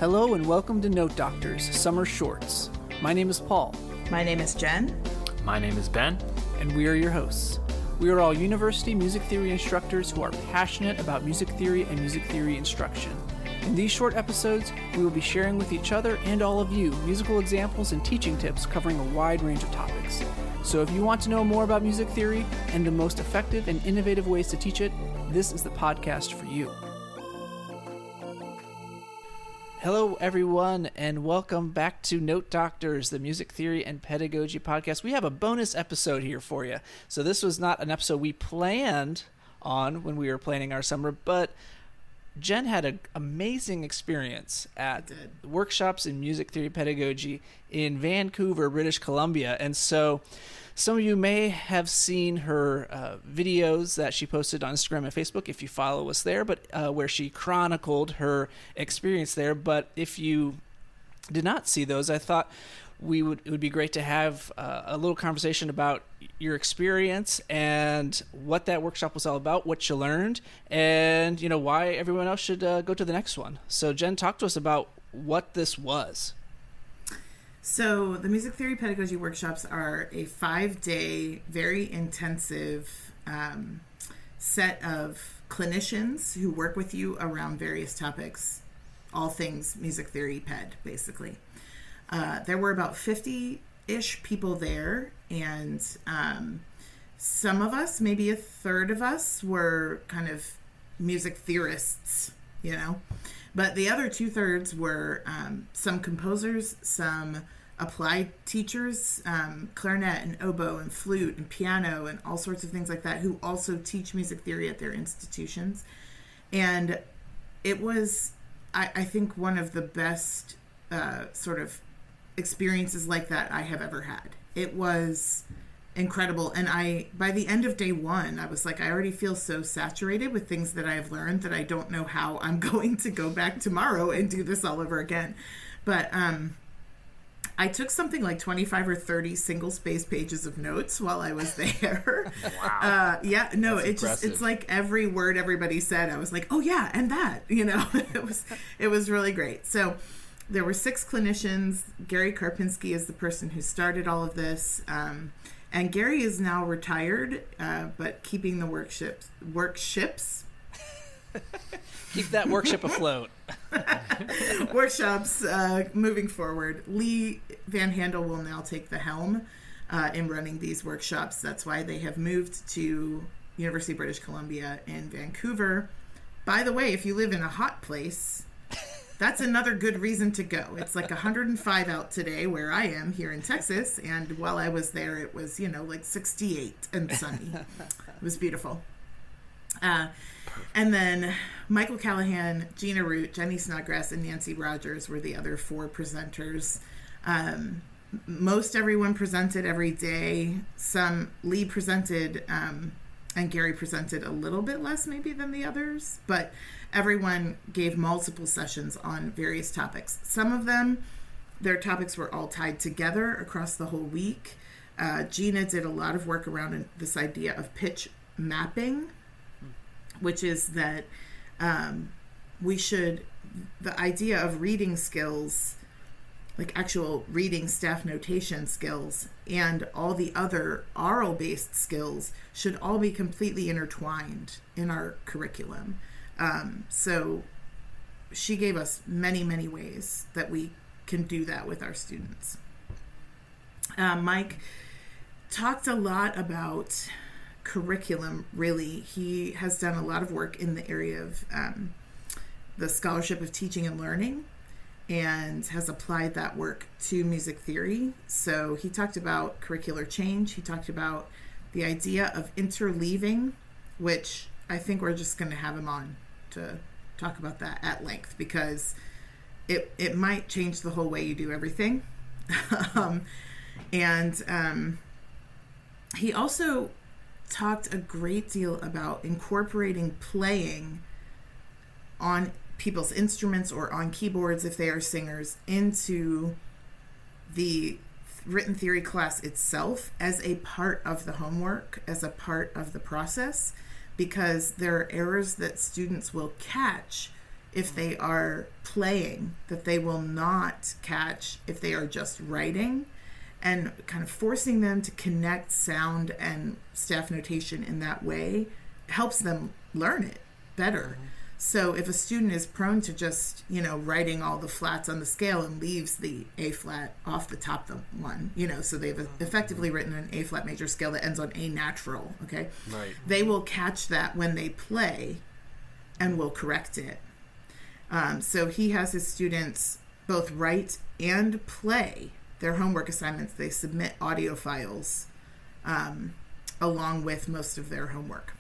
Hello and welcome to Note Doctors Summer Shorts. My name is Paul. My name is Jen. My name is Ben. And we are your hosts. We are all university music theory instructors who are passionate about music theory and music theory instruction. In these short episodes, we will be sharing with each other and all of you musical examples and teaching tips covering a wide range of topics. So if you want to know more about music theory and the most effective and innovative ways to teach it, this is the podcast for you. Hello, everyone, and welcome back to Note Doctors, the music theory and pedagogy podcast. We have a bonus episode here for you. So this was not an episode we planned on when we were planning our summer, but Jen had an amazing experience at workshops in music theory pedagogy in Vancouver, British Columbia. And so some of you may have seen her videos that she posted on Instagram and Facebook if you follow us there, but where she chronicled her experience there. But if you did not see those, I thought it would be great to have a little conversation about your experience and what that workshop was all about, what you learned, and why everyone else should go to the next one. So Jen, talk to us about what this was. So the music theory pedagogy workshops are a 5-day, very intensive set of clinicians who work with you around various topics, all things music theory ped, basically. There were about 50-ish people there, and some of us, maybe a third of us, were kind of music theorists, But the other 2/3 were some composers, some applied teachers, clarinet and oboe and flute and piano and all sorts of things like that, who also teach music theory at their institutions. And it was, I think, one of the best sort of experiences like that I have ever had. It was incredible. And by the end of day one, I was like, I already feel so saturated with things that I have learned that I don't know how I'm going to go back tomorrow and do this all over again. But I took something like 25 or 30 single space pages of notes while I was there. Wow. It's like every word everybody said, I was like, oh yeah, and that, it was really great. So there were 6 clinicians. Gary Karpinski is the person who started all of this. And Gary is now retired, but keeping the workshops. Keep that workshop afloat. Workshops moving forward. Lee Van Handel will now take the helm in running these workshops. That's why they have moved to University of British Columbia in Vancouver. By the way, if you live in a hot place, that's another good reason to go. It's like 105 out today where I am here in Texas. And while I was there, it was, like 68 and sunny. It was beautiful. And then Michael Callahan, Gina Root, Jenny Snodgrass, and Nancy Rogers were the other 4 presenters. Most everyone presented every day. Lee presented, and Gary presented a little bit less maybe than the others, but everyone gave multiple sessions on various topics. Some of them, their topics were all tied together across the whole week. Gina did a lot of work around this idea of pitch mapping, which is that the idea of reading skills, like actual reading staff notation skills, and all the other oral-based skills should all be completely intertwined in our curriculum. So she gave us many, many ways that we can do that with our students. Mike talked a lot about curriculum, really. He has done a lot of work in the area of the scholarship of teaching and learning, and has applied that work to music theory. So he talked about curricular change. He talked about the idea of interleaving, which I think we're just going to have him on to talk about that at length, because it might change the whole way you do everything. He also talked a great deal about incorporating playing on people's instruments or on keyboards if they are singers into the written theory class itself as a part of the homework, as a part of the process, because there are errors that students will catch if they are playing, that they will not catch if they are just writing, and kind of forcing them to connect sound and staff notation in that way helps them learn it better. So if a student is prone to just, writing all the flats on the scale and leaves the A flat off the top of the one, so they've effectively written an A flat major scale that ends on A natural, okay? Right. They will catch that when they play and will correct it. So he has his students both write and play their homework assignments. They submit audio files along with most of their homework.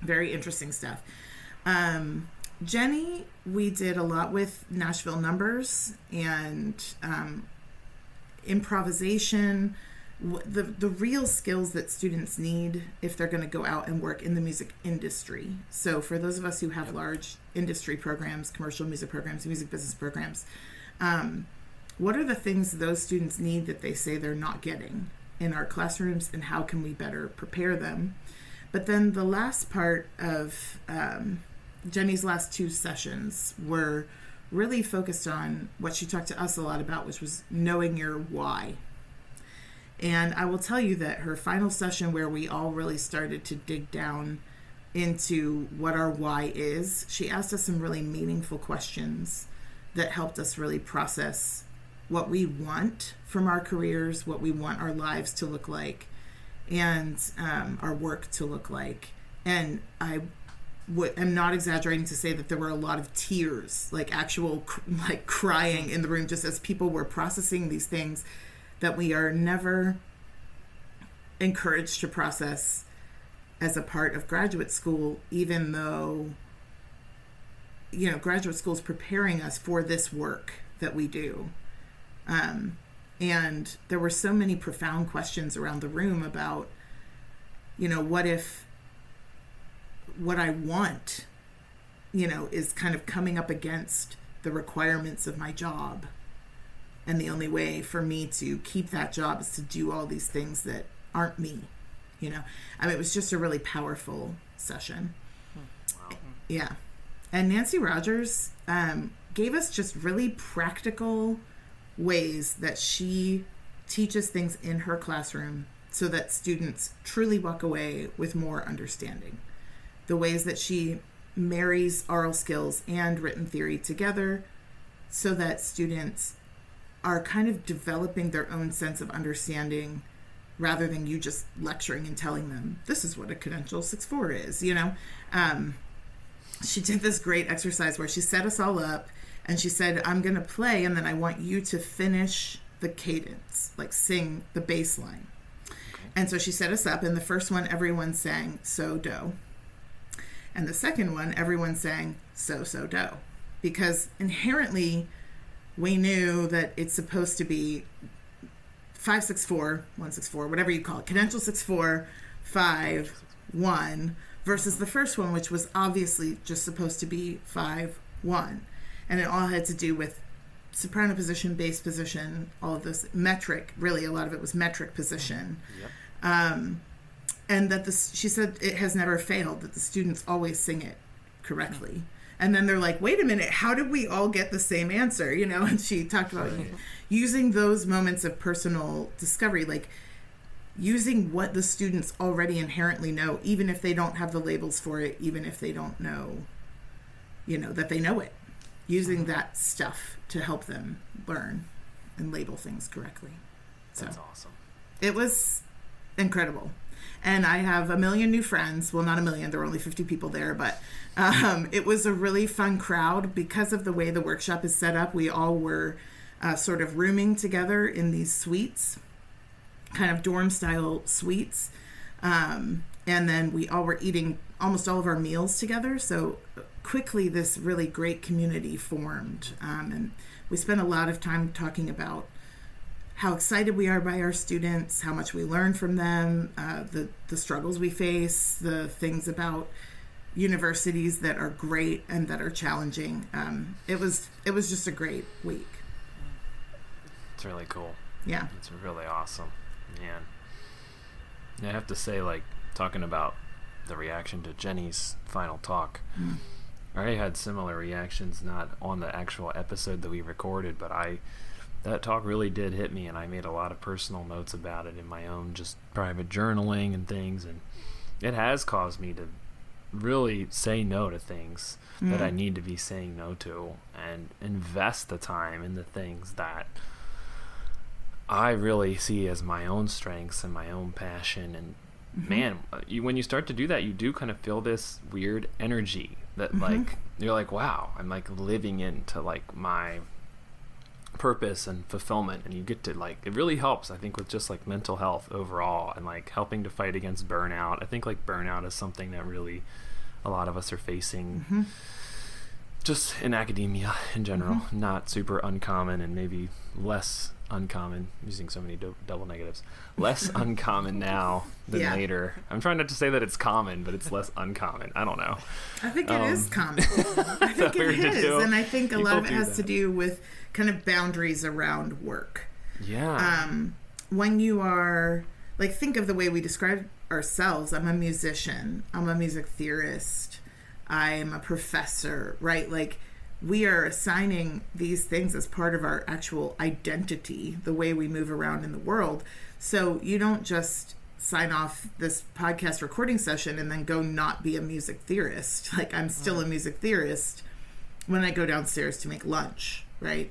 Very interesting stuff. Jenny, we did a lot with Nashville numbers and improvisation, the real skills that students need if they're going to go out and work in the music industry. So for those of us who have large industry programs, commercial music programs, music business programs, what are the things those students need that they say they're not getting in our classrooms, and how can we better prepare them? But then the last part of Jenny's last 2 sessions were really focused on what she talked to us a lot about, which was knowing your why. And I will tell you that her final session, where we all really started to dig down into what our why is, she asked us some really meaningful questions that helped us really process what we want from our careers, what we want our lives to look like, and our work to look like. And I am not exaggerating to say that there were a lot of tears, like actual crying in the room, just as people were processing these things that we are never encouraged to process as a part of graduate school, even though graduate school is preparing us for this work that we do. And there were so many profound questions around the room about, what if what I want, is kind of coming up against the requirements of my job. And the only way for me to keep that job is to do all these things that aren't me, it was just a really powerful session. Wow. Yeah. And Nancy Rogers gave us just really practical ways that she teaches things in her classroom so that students truly walk away with more understanding. The ways that she marries oral skills and written theory together so that students are kind of developing their own sense of understanding rather than you just lecturing and telling them, this is what a cadential 6/4 is, She did this great exercise where she set us all up and she said, I'm going to play and then I want you to finish the cadence, like sing the bass line. Okay. And so she set us up, and the first one, everyone sang so, do. And the second one, everyone sang so, do. Because inherently, we knew that it's supposed to be 5/6/4, 1/6/4, whatever you call it, cadential 6/4, 5, 1, versus the first one, which was obviously just supposed to be 5, 1. And it all had to do with soprano position, bass position, all of this metric. Really, a lot of it was metric position. Yep. And that she said it has never failed, that the students always sing it correctly. And then they're like, wait a minute, how did we all get the same answer? And she talked about using those moments of personal discovery, like using what the students already inherently know, even if they don't have the labels for it, even if they don't know, that they know it. Using that stuff to help them learn and label things correctly. So that's awesome. It was incredible. And I have a million new friends. Well, not a million. There were only 50 people there. But it was a really fun crowd. Because of the way the workshop is set up, we all were sort of rooming together in these suites, kind of dorm-style suites. And then we all were eating almost all of our meals together. So quickly, this really great community formed. And we spent a lot of time talking about how excited we are by our students, how much we learn from them, the struggles we face, the things about universities that are great and that are challenging. It was just a great week. It's really cool. Yeah. It's really awesome. Man. And I have to say, talking about the reaction to Jenny's final talk, I had similar reactions, not on the actual episode that we recorded, but that talk really did hit me, and I made a lot of personal notes about it in my own just private journaling and things, and it has caused me to really say no to things that I need to be saying no to, and invest the time in the things that I really see as my own strengths and my own passion. And man, when you start to do that, you do kind of feel this weird energy that like you're like, wow, I'm like living into like my purpose and fulfillment, and you get to like, it really helps, I think, with just like mental health overall, and like helping to fight against burnout. I think like burnout is something that really a lot of us are facing just in academia in general. Not super uncommon, and maybe less uncommon, using so many double negatives, less uncommon now than later. I'm trying not to say that it's common, but it's less uncommon. I don't know. I think it is common. I think it is. And I think a lot of it has to do with kind of boundaries around work. Yeah. When you are, like, think of the way we describe ourselves. I'm a musician. I'm a music theorist. I'm a professor, right? Like, we are assigning these things as part of our actual identity, the way we move around in the world. So you don't just sign off this podcast recording session and then go not be a music theorist. Like, I'm still a music theorist when I go downstairs to make lunch, right?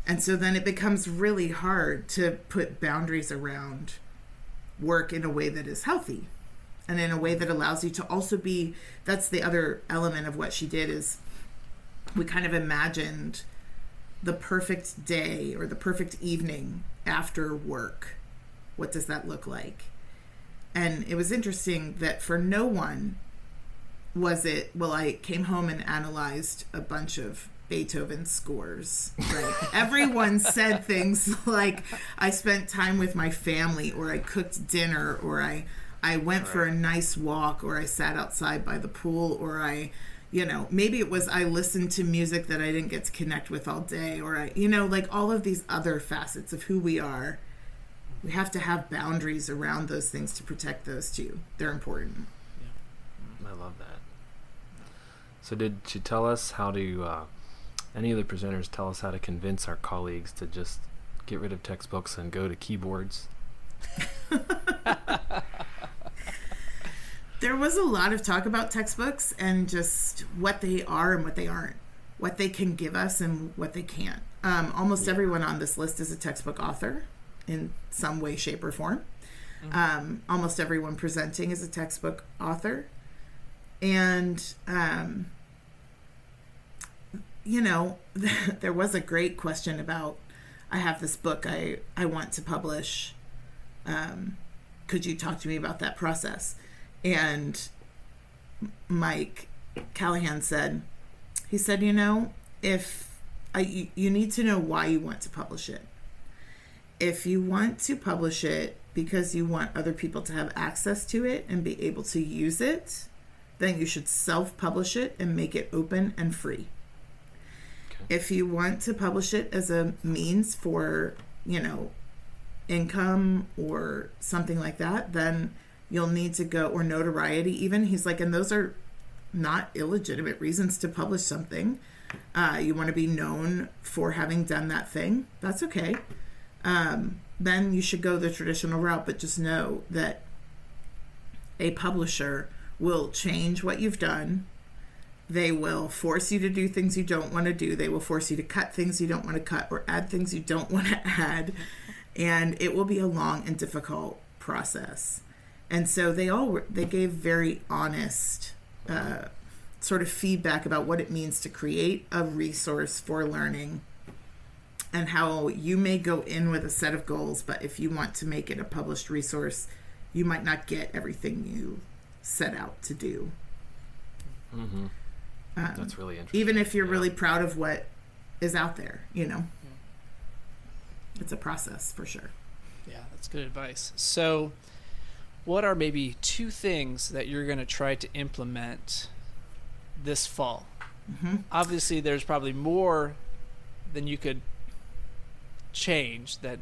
And so then it becomes really hard to put boundaries around work in a way that is healthy and in a way that allows you to also be, that's the other element of what she did, is we kind of imagined the perfect day or the perfect evening after work. What does that look like? And it was interesting that for no one was it, well, I came home and analyzed a bunch of Beethoven scores, right? Everyone said things like, I spent time with my family, or I cooked dinner, or I went for a nice walk, or I sat outside by the pool, or I, you know, maybe it was I listened to music that I didn't get to connect with all day, or I, you know, like all of these other facets of who we are. We have to have boundaries around those things to protect those too. They're important. Yeah. I love that. So did she tell us how to, any of the presenters tell us how to convince our colleagues to just get rid of textbooks and go to keyboards? There was a lot of talk about textbooks and just what they are and what they aren't, what they can give us and what they can't. Almost everyone on this list is a textbook author in some way, shape, or form. Almost everyone presenting is a textbook author. And, you know, there was a great question about, I have this book I want to publish. Could you talk to me about that process? And Mike Callahan said, you know, you need to know why you want to publish it. If you want to publish it because you want other people to have access to it and be able to use it, then you should self-publish it and make it open and free. Okay. If you want to publish it as a means for, you know, income or something like that, then you'll need to go, or notoriety even. He's like, and those are not illegitimate reasons to publish something. You want to be known for having done that thing. That's okay. Then you should go the traditional route, but just know that a publisher will change what you've done. They will force you to do things you don't want to do. They will force you to cut things you don't want to cut or add things you don't want to add. And it will be a long and difficult process. And so they gave very honest sort of feedback about what it means to create a resource for learning, and how you may go in with a set of goals, but if you want to make it a published resource, you might not get everything you set out to do. Mm-hmm. That's really interesting. Even if you're really proud of what is out there, you know. It's a process for sure. Yeah, that's good advice. So what are maybe 2 things that you're going to try to implement this fall? Obviously, there's probably more than you could change that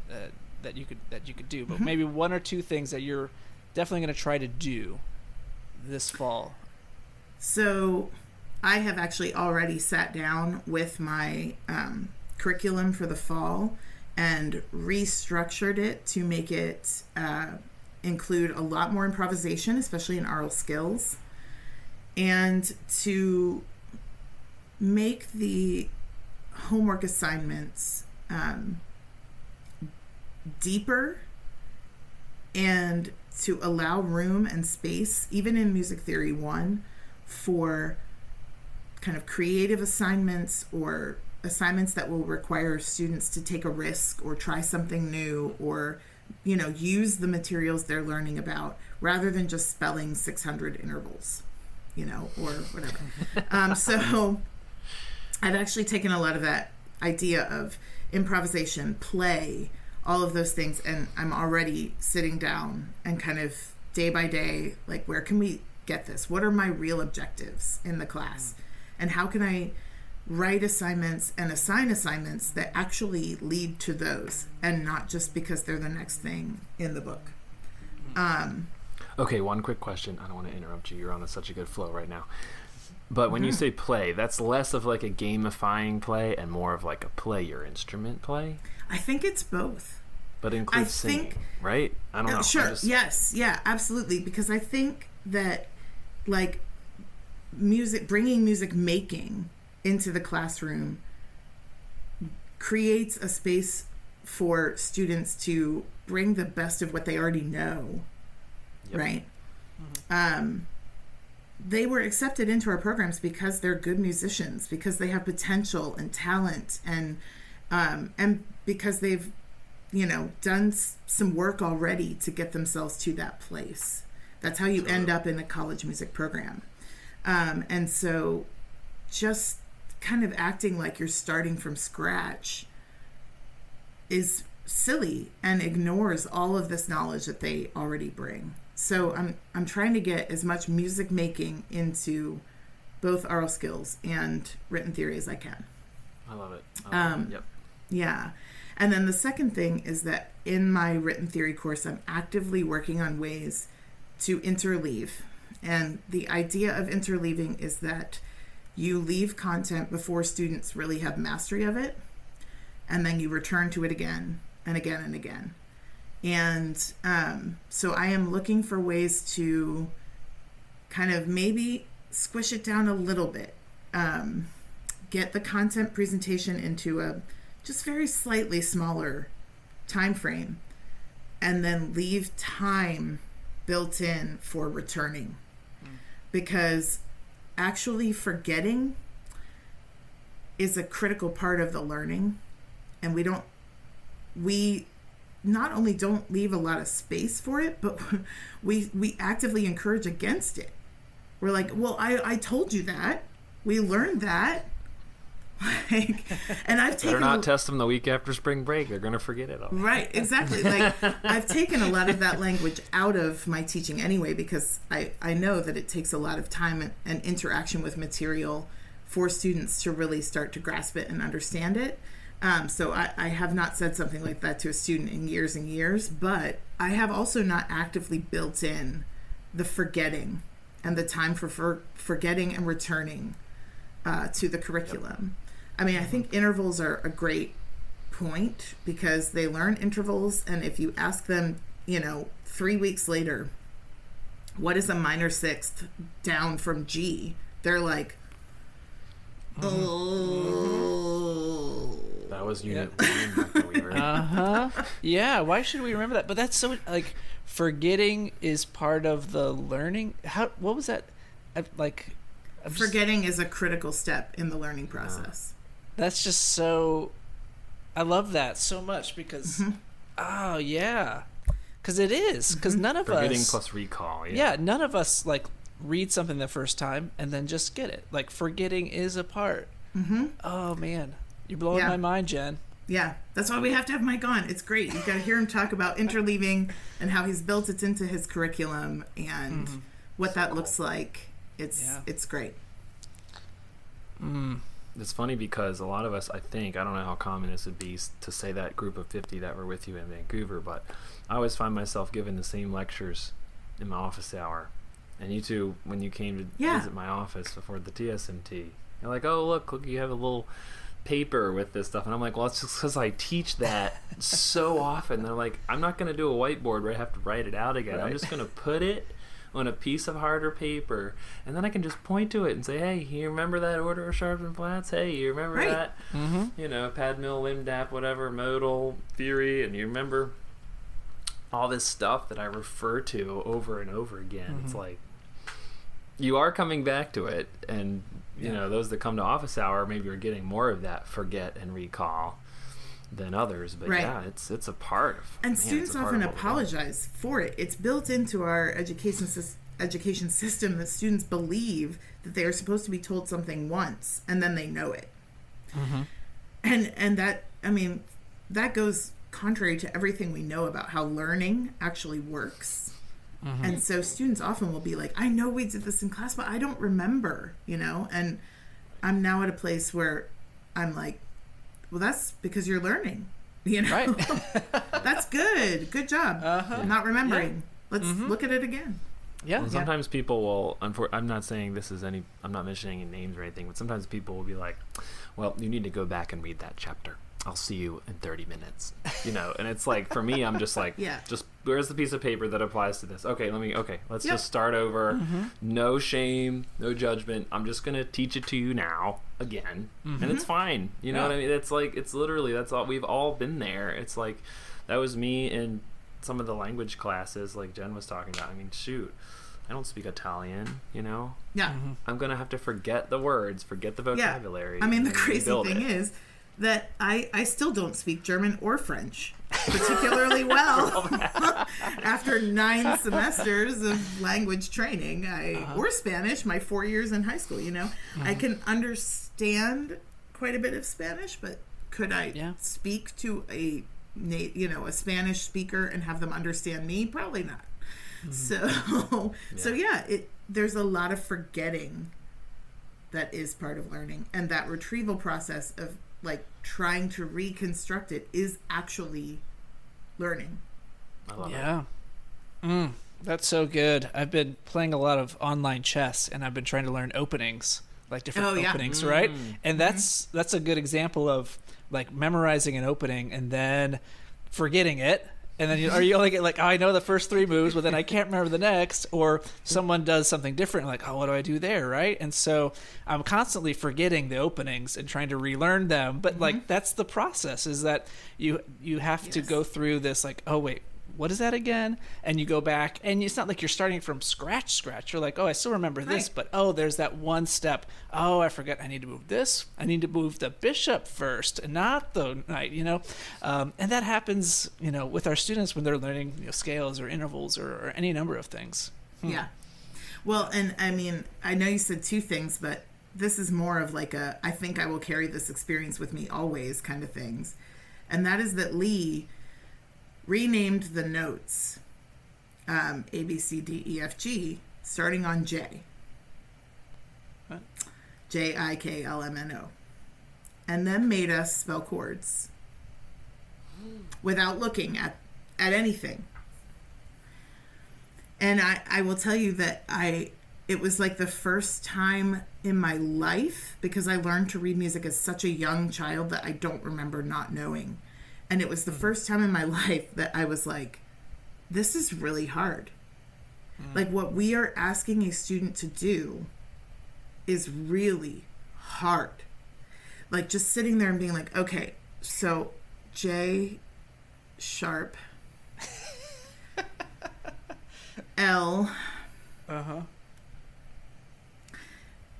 you could do, but maybe 1 or 2 things that you're definitely going to try to do this fall. So I have actually already sat down with my curriculum for the fall and restructured it to make it include a lot more improvisation, especially in oral skills, and to make the homework assignments deeper, and to allow room and space, even in Music Theory 1, for kind of creative assignments or assignments that will require students to take a risk or try something new, or, you know, use the materials they're learning about, rather than just spelling 600 intervals, you know, or whatever. So I've actually taken a lot of that idea of improvisation, play, all of those things, and I'm already sitting down and kind of day by day, like, where can we get this? What are my real objectives in the class? And how can I write assignments and assign assignments that actually lead to those, and not just because they're the next thing in the book. Okay, one quick question. I don't want to interrupt you. You're on such a good flow right now. But when you say play, that's less of like a gamifying play and more of like a play your instrument play? I think it's both. But includes singing, right? I don't know. Sure. Yes. Yeah, absolutely. Because I think that, like, bringing music making into the classroom creates a space for students to bring the best of what they already know, right? They were accepted into our programs because they're good musicians, because they have potential and talent, and because they've, you know, done some work already to get themselves to that place. That's how you end up in a college music program. And so just kind of acting like you're starting from scratch is silly and ignores all of this knowledge that they already bring. So I'm trying to get as much music making into both oral skills and written theory as I can. I love it. Yep. Yeah. And then the second thing is that in my written theory course, I'm actively working on ways to interleave. And the idea of interleaving is that you leave content before students really have mastery of it, and then you return to it again and again and again. And so I am looking for ways to kind of maybe squish it down a little bit, get the content presentation into a just very slightly smaller time frame, and then leave time built in for returning. Because actually forgetting is a critical part of the learning, and we not only don't leave a lot of space for it, but we actively encourage against it. We're like, well, I told you that. We learned that. Like, and I've taken... Better not test them the week after spring break. They're going to forget it all. Right, exactly. Like, I've taken a lot of that language out of my teaching anyway, because I know that it takes a lot of time and interaction with material for students to really start to grasp it and understand it. So I have not said something like that to a student in years and years, but I have also not actively built in the forgetting and the time for forgetting and returning to the curriculum. I mean, I think intervals are a great point, because they learn intervals, and if you ask them, 3 weeks later, what is a minor sixth down from G? They're like, oh. That was unit 1. Yeah, why should we remember that? But that's so, like, forgetting is part of the learning. What was that? Forgetting is a critical step in the learning process. That's just so... I love that so much, because... Oh, yeah. Because it is. Because none of us... Forgetting plus recall, yeah, none of us, like, read something the first time and then just get it. Like, forgetting is a part. Oh, man. You're blowing my mind, Jen. Yeah, that's why we have to have Mike on. It's great. You've got to hear him talk about interleaving and how he's built it into his curriculum and what that looks like. It's great. It's funny because a lot of us, I don't know how common this would be to say that group of 50 that were with you in Vancouver, but I always find myself giving the same lectures in my office hour, And you two, when you came to Yeah. visit my office before the TSMT, you're like, oh, look, you have a little paper with this stuff. And I'm like, well, it's just because I teach that so often. They're like, I'm not going to do a whiteboard where I have to write it out again. Right. I'm just going to put it on a piece of harder paper, and then I can just point to it and say, hey, you remember that order of sharps and flats? Hey, you remember Right. that? Mm-hmm. You know, pad, mill, lim, dap, whatever, modal, theory, and you remember all this stuff that I refer to over and over again. Mm-hmm. It's like, you are coming back to it, and, you know, those that come to office hour maybe are getting more of that forget and recall than others, but Right. yeah, it's a part of, And man, students it's a part often of what we're doing. apologize for it. It's built into our education system that students believe that they are supposed to be told something once and then they know it. Mm-hmm. And that, I mean, that goes contrary to everything we know about how learning actually works. Mm-hmm. And so students often will be like, I know we did this in class, but I don't remember, you know? And I'm now at a place where I'm like, well, that's because you're learning, you know? Right. That's good. Good job. Uh-huh. Not remembering. Yeah. Let's Mhm. look at it again. Yeah. Well, sometimes people will, I'm not saying this is any, I'm not mentioning any names or anything, but sometimes people will be like, well, you need to go back and read that chapter. I'll see you in 30 minutes, you know? And it's like, for me, I'm just like, Yeah. just, where's the piece of paper that applies to this? Okay, let's Yep. just start over. Mm-hmm. No shame, no judgment. I'm just going to teach it to you now again. Mm-hmm. And it's fine. You know Yeah. what I mean? It's like, it's literally, that's all, we've all been there. It's like, that was me in some of the language classes like Jenn was talking about. I mean, shoot, I don't speak Italian, you know? Yeah. Mm-hmm. I'm going to have to forget the words, forget the vocabulary. I mean, and the then crazy rebuild thing it. is that I still don't speak German or French particularly well. After 9 semesters of language training, or Spanish, my 4 years in high school, you know, I can understand quite a bit of Spanish, but could I speak to a Spanish speaker and have them understand me? Probably not. So there's a lot of forgetting that is part of learning, and that retrieval process of like trying to reconstruct it is actually learning. I love it. Yeah. That's so good. I've been playing a lot of online chess, and I've been trying to learn openings, like different openings, right? And that's a good example of like memorizing an opening and then forgetting it. And then you only get like, oh, I know the first 3 moves, but then I can't remember the next. Or someone does something different, like, oh, what do I do there, right? And so I'm constantly forgetting the openings and trying to relearn them. But like that's the process, is that you have to go through this, like, oh wait, what is that again? And you go back, and it's not like you're starting from scratch. You're like, oh, I still remember this, but oh, there's that one step. Oh, I forgot. I need to move this. I need to move the bishop first, and not the knight. You know, and that happens, you know, with our students when they're learning, you know, scales or intervals or any number of things. Yeah. Well, and I mean, I know you said 2 things, but this is more of like a, I think I will carry this experience with me always kind of things. And that is that Lee renamed the notes A, B, C, D, E, F, G, starting on J. What? J-I-K-L-M-N-O. And then made us spell chords without looking at anything. And I will tell you that it was like the first time in my life, because I learned to read music as such a young child that I don't remember not knowing. And it was the first time in my life that I was like, this is really hard. Like, what we are asking a student to do is really hard. Like, just sitting there and being like, okay, so J sharp, L,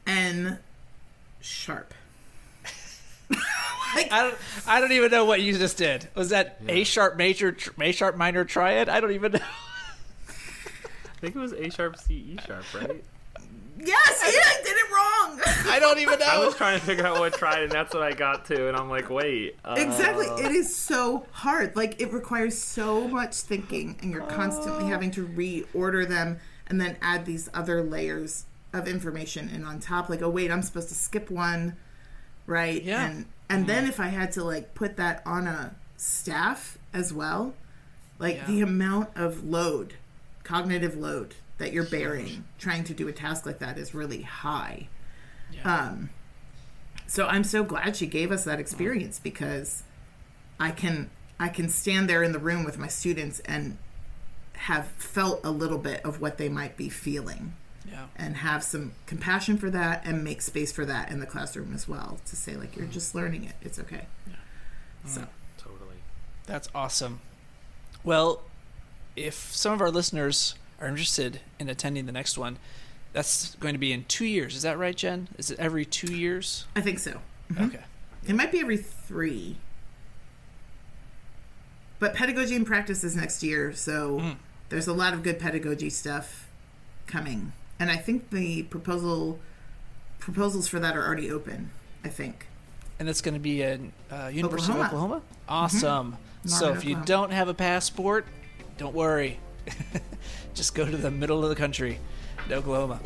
N sharp. I don't even know what you just did. Was that A sharp major, A sharp minor triad? I don't even know. I think it was A sharp, C, E sharp, right? Yes, I did it wrong. I don't even know. I was trying to figure out what triad, and that's what I got to, and I'm like, wait. Exactly. It is so hard. Like, it requires so much thinking, and you're constantly having to reorder them and then add these other layers of information in on top. Like, oh, wait, I'm supposed to skip one, right? Yeah. And then if I had to, like, put that on a staff as well, like, the amount of load cognitive load that you're bearing trying to do a task like that is really high. Yeah. So I'm so glad she gave us that experience, because I can stand there in the room with my students and have felt a little bit of what they might be feeling. Yeah. And have some compassion for that, and make space for that in the classroom as well, to say, like, you're just learning it. It's okay. Yeah. So Totally. That's awesome. Well, if some of our listeners are interested in attending the next one, that's going to be in 2 years. Is that right, Jen? Is it every 2 years? I think so. Mm-hmm. Okay. It might be every 3. But pedagogy and practice is next year, so there's a lot of good pedagogy stuff coming. And I think the proposals for that are already open, I think. And it's going to be in University of Oklahoma? Awesome. Mm-hmm. So if you don't have a passport, don't worry. Just go to the middle of the country, to Oklahoma.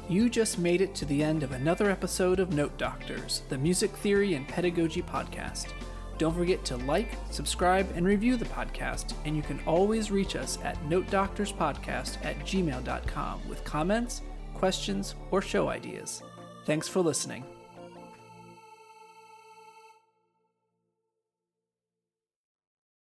You just made it to the end of another episode of Note Doctors, the music theory and pedagogy podcast. Don't forget to like, subscribe, and review the podcast, and you can always reach us at notedoctorspodcast@gmail.com with comments, questions, or show ideas. Thanks for listening.